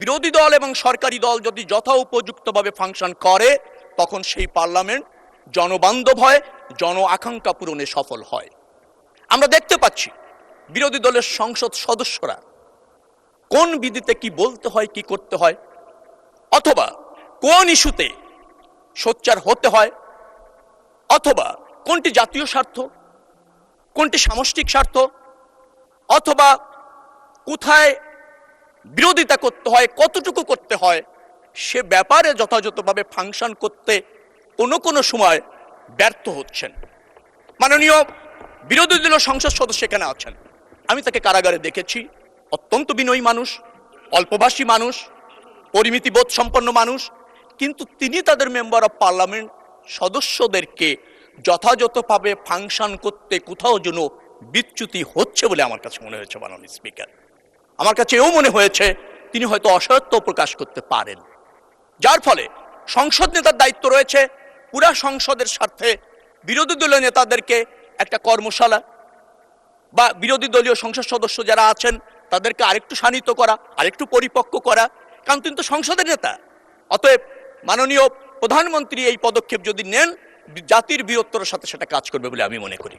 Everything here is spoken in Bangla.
বিরোধী দল এবং সরকারি দল যদি যথোপযুক্তভাবে ফাংশন করে তখন সেই পার্লামেন্ট জনবান্ধব হয়, জন আকাঙ্ক্ষা পূরণে সফল হয়। আমরা দেখতে পাচ্ছি বিরোধী দলের সংসদ সদস্যরা কোন বিধিতে কি বলতে হয়, কি করতে হয়, অথবা কোন ইস্যুতে সোচ্চার হতে হয়, অথবা কোনটি জাতীয় স্বার্থ, কোনটি সামষ্টিক স্বার্থ, অথবা কোথায় বিরোধিতা করতে হয়, কতটুকু করতে হয়, সে ব্যাপারে যথাযথভাবে ফাংশন করতে কোনো সময় ব্যর্থ হচ্ছেন। মাননীয় বিরোধী দলীয় সংসদ সদস্য এখানে আছেন, আমি তাকে কারাগারে দেখেছি। অত্যন্ত বিনয়ী মানুষ, অল্পভাষী মানুষ, পরিমিতিবোধ সম্পন্ন মানুষ, কিন্তু তিনি তাদের মেম্বার অফ পার্লামেন্ট সদস্যদেরকে যথাযথভাবে ফাংশন করতে কোথাও যেন বিচ্যুতি হচ্ছে বলে আমার কাছে মনে হয়েছে। মাননীয় স্পিকার, আমার কাছে এও মনে হয়েছে তিনি হয়তো অসত্য প্রকাশ করতে পারেন, যার ফলে সংসদ নেতার দায়িত্ব রয়েছে পুরা সংসদের স্বার্থে বিরোধী দলীয় নেতাদেরকে একটা কর্মশালা বা বিরোধী দলীয় সংসদ সদস্য যারা আছেন তাদেরকে আরেকটু শানিত করা, আরেকটু পরিপক্ক করা, কারণ তিনি তো সংসদের নেতা। অতএব মাননীয় প্রধানমন্ত্রী এই পদক্ষেপ যদি নেন, জাতির বৃহত্তর সাথে সেটা কাজ করবে বলে আমি মনে করি।